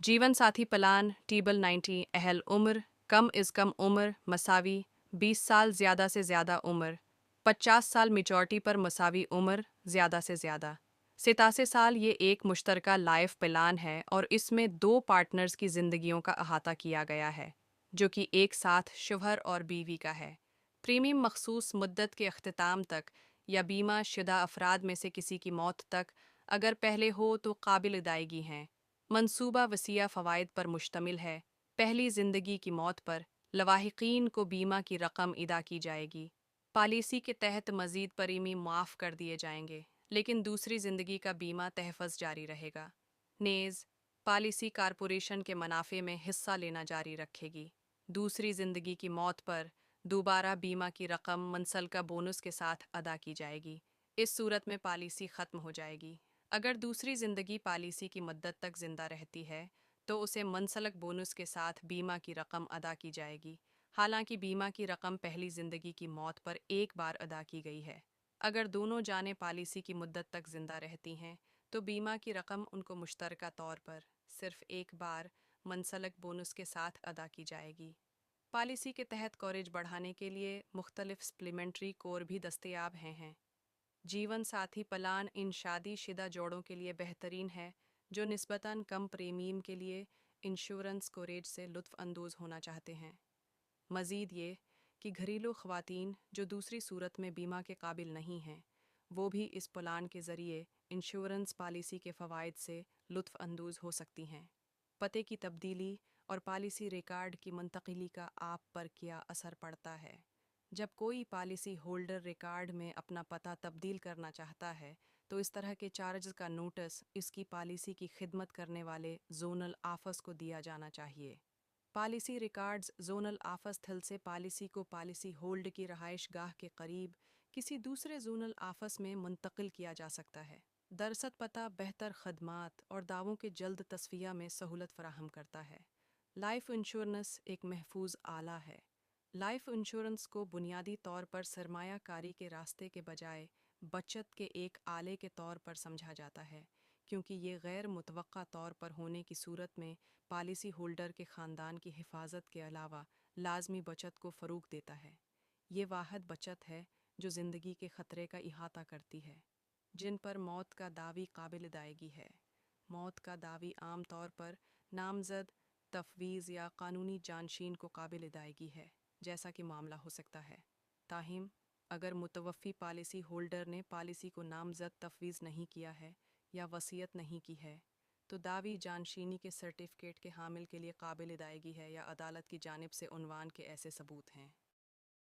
जीवन साथी plan table 90 अहल उम्र कम इज़ कम उम्र मसावी 20 साल ज़्यादा से ज़्यादा उम्र 50 साल मेजॉरिटी पर मसावी उम्र ज़्यादा से ज़्यादा 87 साल। ये एक मुश्तरका लाइफ प्लान है और इसमें दो पार्टनर्स की ज़िंदगियों का अहाता किया गया है जो कि एक साथ शौहर और बीवी का है। प्रीमियम मखसूस मुद्दत के अख्तिताम तक या बीमा शुदा अफराद में से किसी की मौत तक अगर पहले हो तो काबिल अदायगी हैं। मंसूबा वसीया फ़वाइद पर मुश्तमिल है। पहली ज़िंदगी की मौत पर लवाहिकीन को बीमा की रकम अदा की जाएगी। पॉलिसी के तहत मज़ीद प्रीमियम माफ़ कर दिए जाएंगे लेकिन दूसरी ज़िंदगी का बीमा तहफ़्फ़ुज़ जारी रहेगा। नेज़ पॉलिसी कॉरपोरेशन के मुनाफे में हिस्सा लेना जारी रखेगी। दूसरी ज़िंदगी की मौत पर दोबारा बीमा की रकम मुंसलका बोनस के साथ अदा की जाएगी। इस सूरत में पॉलिसी ख़त्म हो जाएगी। अगर दूसरी ज़िंदगी पॉलिसी की मुद्दत तक ज़िंदा रहती है तो उसे मुंसलक बोनस के साथ बीमा की रकम अदा की जाएगी। हालांकि बीमा की रकम पहली ज़िंदगी की मौत पर एक बार अदा की गई है। अगर दोनों जानें पॉलिसी की मुद्दत तक ज़िंदा रहती हैं तो बीमा की रकम उनको मुश्तरका तौर पर सिर्फ एक बार मुंसलक बोनस के साथ अदा की जाएगी। पॉलिसी के तहत कवरेज बढ़ाने के लिए मुख्तलिफ सप्लीमेंट्री कोर भी दस्तयाब हैं। जीवन साथी प्लान इन शादीशुदा जोड़ों के लिए बेहतरीन है जो निस्बतन कम प्रीमियम के लिए इंश्योरेंस कवरेज से लुत्फ़ अंदोज़ होना चाहते हैं। मज़ीद ये कि घरेलू ख़वातीन जो दूसरी सूरत में बीमा के काबिल नहीं हैं वो भी इस प्लान के ज़रिए इंश्योरेंस पॉलिसी के फ़वाइद से लुत्फ़ अंदोज़ हो सकती हैं। पते की तब्दीली और पॉलिसी रिकॉर्ड की मुंतकिली का आप पर क्या असर पड़ता है? जब कोई पॉलिसी होल्डर रिकॉर्ड में अपना पता तब्दील करना चाहता है तो इस तरह के चार्ज का नोटिस इसकी पॉलिसी की खिदमत करने वाले जोनल आफस को दिया जाना चाहिए। पॉलिसी रिकॉर्ड्स जोनल आफस थल से पॉलिसी को पॉलिसी होल्ड की रहाइश गाह के करीब किसी दूसरे जोनल आफस में मुंतकिल किया जा सकता है। दरअसल पता बेहतर खदमात और दावों के जल्द तस्फिया में सहूलत फराहम करता है। लाइफ इंश्योरेंस एक महफूज आला है। लाइफ इंश्योरेंस को बुनियादी तौर पर सरमायाकारी के रास्ते के बजाय बचत के एक आले के तौर पर समझा जाता है क्योंकि ये गैर मुतवक्का तौर पर होने की सूरत में पॉलिसी होल्डर के ख़ानदान की हिफाजत के अलावा लाजमी बचत को फ़रोग़ देता है। ये वाहिद बचत है जो ज़िंदगी के ख़तरे का इहाता करती है, जिन पर मौत का दावी काबिल अदायगी है। मौत का दावी आम तौर पर नामज़द, तफवीज़ या कानूनी जानशीन को काबिल अदायगी है जैसा कि मामला हो सकता है। ताहिम अगर मुतवफ़्फ़ी पॉलिसी होल्डर ने पॉलिसी को नामज़द तफवीज़ नहीं किया है या वसीयत नहीं की है तो दावी जानशीनी के सर्टिफिकेट के हामिल के लिए काबिल अदायगी है या अदालत की जानिब से उन्वान के ऐसे सबूत हैं।